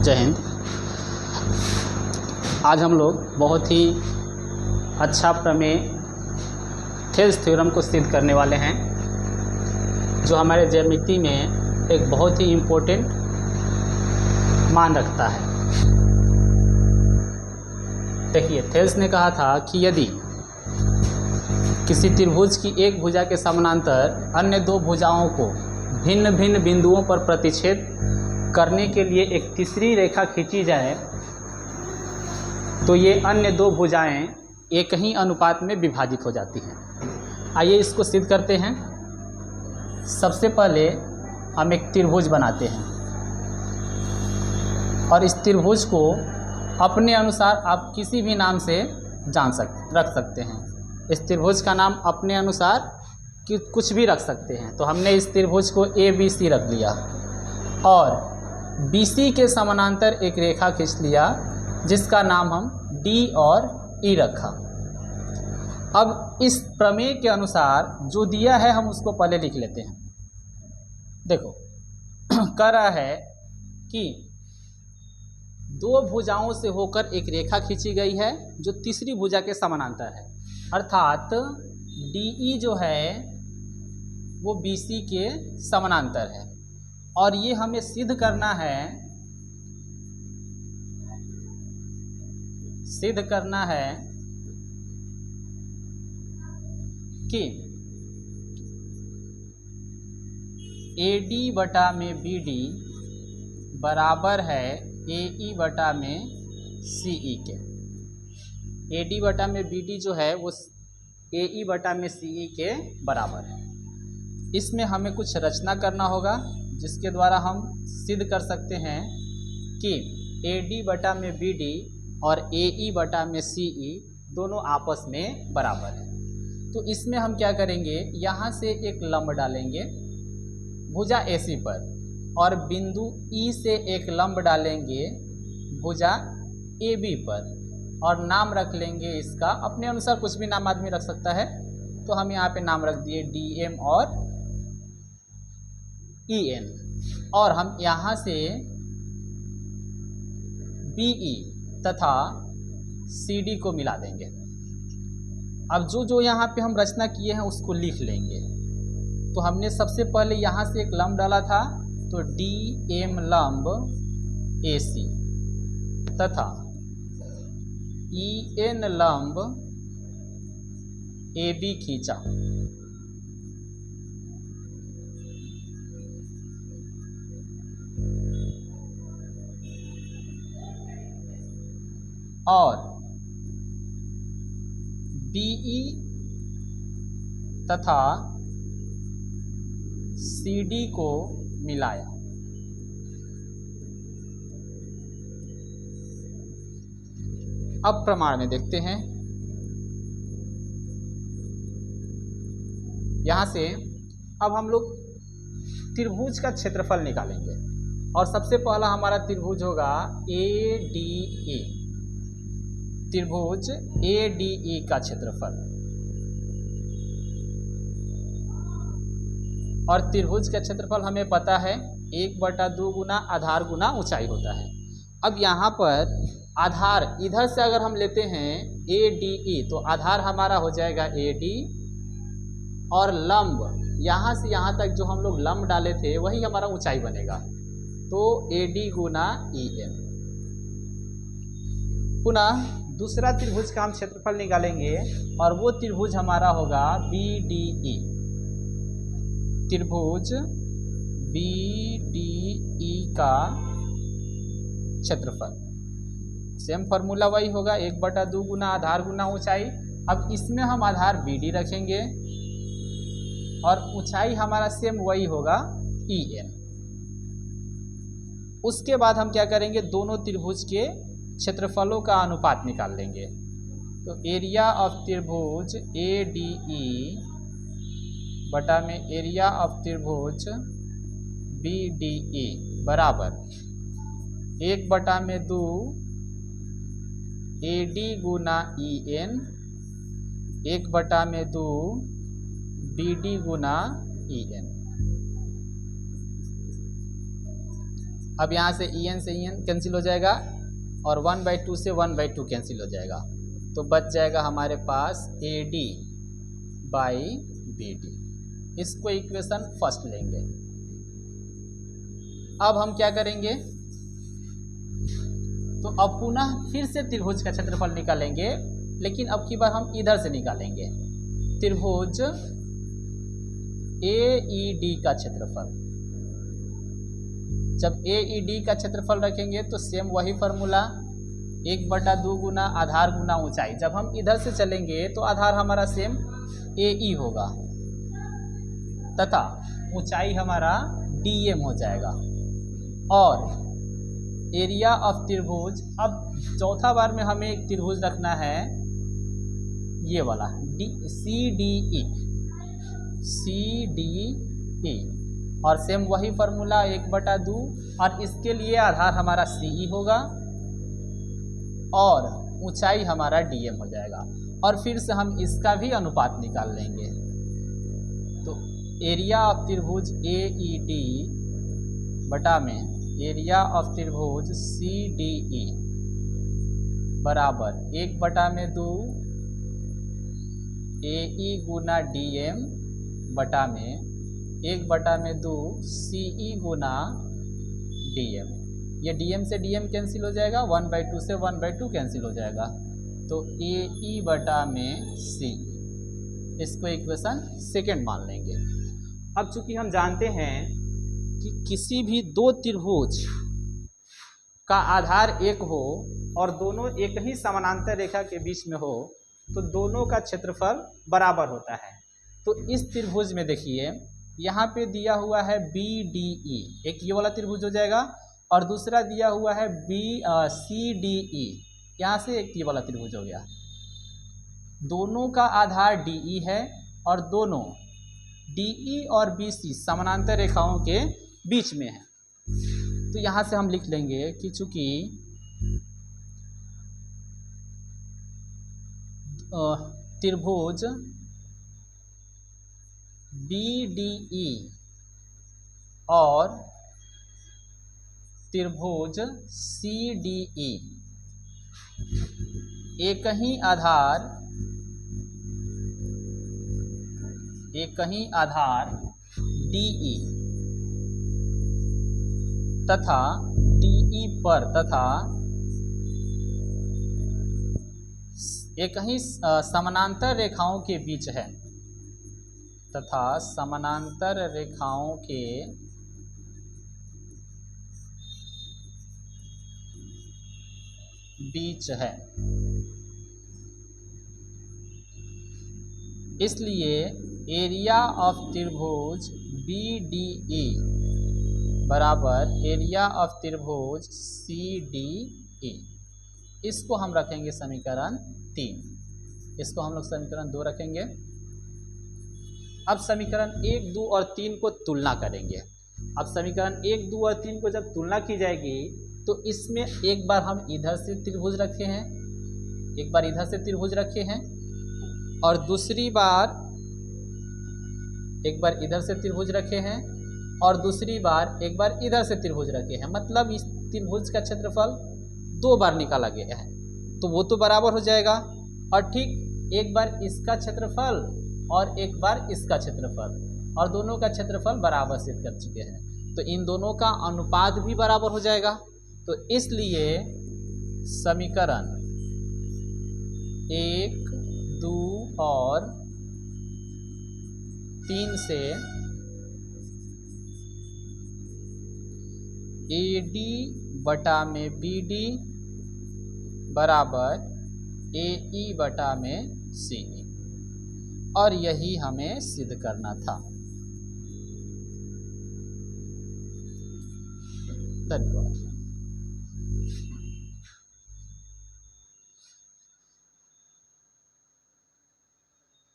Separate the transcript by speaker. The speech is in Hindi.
Speaker 1: जय हिंद। आज हम लोग बहुत ही अच्छा प्रमेय थेल्स थ्योरम को सिद्ध करने वाले हैं, जो हमारे ज्यामिति में एक बहुत ही इम्पोर्टेंट मान रखता है। देखिए, थेल्स ने कहा था कि यदि किसी त्रिभुज की एक भुजा के समानांतर अन्य दो भुजाओं को भिन्न भिन्न बिंदुओं पर प्रतिच्छेद करने के लिए एक तीसरी रेखा खींची जाए तो ये अन्य दो भुजाएं एक ही अनुपात में विभाजित हो जाती हैं। आइए इसको सिद्ध करते हैं। सबसे पहले हम एक त्रिभुज बनाते हैं और इस त्रिभुज को अपने अनुसार आप किसी भी नाम से रख सकते हैं। इस त्रिभुज का नाम अपने अनुसार कुछ भी रख सकते हैं। तो हमने इस त्रिभुज को ABC रख लिया और BC के समानांतर एक रेखा खींच लिया जिसका नाम हम D और E रखा। अब इस प्रमेय के अनुसार जो दिया है हम उसको पहले लिख लेते हैं। देखो, कह रहा है कि दो भुजाओं से होकर एक रेखा खींची गई है जो तीसरी भुजा के समानांतर है, अर्थात DE जो है वो BC के समानांतर है। और ये हमें सिद्ध करना है कि AD बटा में BD बराबर है AE बटा में CE के। AD बटा में BD जो है वो AE बटा में CE के बराबर है। इसमें हमें कुछ रचना करना होगा जिसके द्वारा हम सिद्ध कर सकते हैं कि AD बटा में BD और AE बटा में CE दोनों आपस में बराबर है। तो इसमें हम क्या करेंगे, यहाँ से एक लंब डालेंगे भुजा AC पर और बिंदु E से एक लंब डालेंगे भुजा AB पर और नाम रख लेंगे इसका, अपने अनुसार कुछ भी नाम आदमी रख सकता है। तो हम यहाँ पे नाम रख दिए DM और EN और हम यहाँ से BE तथा CD को मिला देंगे। अब जो यहाँ पे हम रचना किए हैं उसको लिख लेंगे। तो हमने सबसे पहले यहाँ से एक लंब डाला था, तो DM लंब AC तथा EN लंब AB खींचा और BE तथा CD को मिलाया। अब प्रमाण में देखते हैं। यहाँ से अब हम लोग त्रिभुज का क्षेत्रफल निकालेंगे और सबसे पहला हमारा त्रिभुज होगा ADE। त्रिभुज ADE का क्षेत्रफल, और त्रिभुज का क्षेत्रफल हमें पता है 1/2 गुना आधार गुना ऊंचाई होता है। अब यहाँ पर आधार इधर से अगर हम लेते हैं ADE तो आधार हमारा हो जाएगा AD और लंब यहाँ से यहाँ तक जो हम लोग लंब डाले थे वही हमारा ऊंचाई बनेगा, तो AD गुना EN। पुनः दूसरा त्रिभुज का हम क्षेत्रफल निकालेंगे और वो त्रिभुज हमारा होगा BDE। त्रिभुज BDE का क्षेत्रफल सेम फॉर्मूला वही होगा 1/2 गुना आधार गुना ऊंचाई। अब इसमें हम आधार BD रखेंगे और ऊंचाई हमारा सेम वही होगा EN। उसके बाद हम क्या करेंगे, दोनों त्रिभुज के क्षेत्रफलों का अनुपात निकाल लेंगे। तो एरिया ऑफ त्रिभुज ADE बटा में एरिया ऑफ त्रिभुज BDE बराबर 1/2 AD गुना EN 1/2 बी डी गुना ई एन। अब यहाँ से ई एन से ई एन कैंसिल हो जाएगा और 1/2 से 1/2 कैंसिल हो जाएगा, तो बच जाएगा हमारे पास a d by b d. इसको इक्वेशन फर्स्ट लेंगे। अब हम क्या करेंगे, तो अब पुनः फिर से त्रिभुज का क्षेत्रफल निकालेंगे, लेकिन अब की बार हम इधर से निकालेंगे त्रिभुज ए ई डी का क्षेत्रफल। जब ए ई डी का क्षेत्रफल रखेंगे तो सेम वही फार्मूला 1/2 गुना आधार गुना ऊंचाई। जब हम इधर से चलेंगे तो आधार हमारा सेम ए ई होगा तथा ऊंचाई हमारा डी एम हो जाएगा। और एरिया ऑफ त्रिभुज, अब चौथा बार में हमें एक त्रिभुज रखना है ये वाला सी डी ई, और सेम वही फार्मूला 1/2, और इसके लिए आधार हमारा सी ई होगा और ऊंचाई हमारा डी एम हो जाएगा। और फिर से हम इसका भी अनुपात निकाल लेंगे। तो एरिया ऑफ त्रिभुज ए ई डी बटा में एरिया ऑफ त्रिभुज सी डी ई बराबर 1/2 ए ई गुना डी एम बटा में 1/2 सी ई गुना डी एम। ये डी एम से डी एम कैंसिल हो जाएगा, 1/2 से 1/2 कैंसिल हो जाएगा, तो ए ई बटा में सी। इसको इक्वेशन सेकेंड मान लेंगे। अब चूंकि हम जानते हैं कि किसी भी दो त्रिभुज का आधार एक हो और दोनों एक ही समानांतर रेखा के बीच में हो, तो दोनों का क्षेत्रफल बराबर होता है। तो इस त्रिभुज में देखिए यहाँ पे दिया हुआ है बी डी ई, एक ये वाला त्रिभुज हो जाएगा, और दूसरा दिया हुआ है सी डी ई, यहाँ से एक ये वाला त्रिभुज हो गया। दोनों का आधार डी ई है और दोनों डी ई और बी सी समानांतर रेखाओं के बीच में है। तो यहाँ से हम लिख लेंगे कि चूंकि त्रिभुज बी डी ई और त्रिभुज सी डी ई एक ही आधार डी ई तथा डी ई पर तथा एक ही समानांतर रेखाओं के बीच है तथा समानांतर रेखाओं के बीच है। इसलिए एरिया ऑफ त्रिभुज बी डी ई बराबर एरिया ऑफ त्रिभुज सी डी ई। इसको हम रखेंगे समीकरण 3, इसको हम लोग समीकरण 2 रखेंगे। अब समीकरण 1, 2 और 3 को तुलना करेंगे। अब समीकरण 1, 2 और 3 को जब तुलना की जाएगी तो इसमें एक बार हम इधर से त्रिभुज रखे हैं, एक बार इधर से त्रिभुज रखे हैं, और दूसरी बार एक बार इधर से त्रिभुज रखे हैं, और दूसरी बार एक बार इधर से त्रिभुज रखे हैं। मतलब इस त्रिभुज का क्षेत्रफल 2 बार निकाला गया है, तो वो तो बराबर हो जाएगा। और ठीक एक बार इसका क्षेत्रफल और एक बार इसका क्षेत्रफल, और दोनों का क्षेत्रफल बराबर सिद्ध कर चुके हैं, तो इन दोनों का अनुपात भी बराबर हो जाएगा। तो इसलिए समीकरण 1, 2 और 3 से ए डी बटा में बी डी बराबर ए ई बटा में सी ई, और यही हमें सिद्ध करना था। धन्यवाद।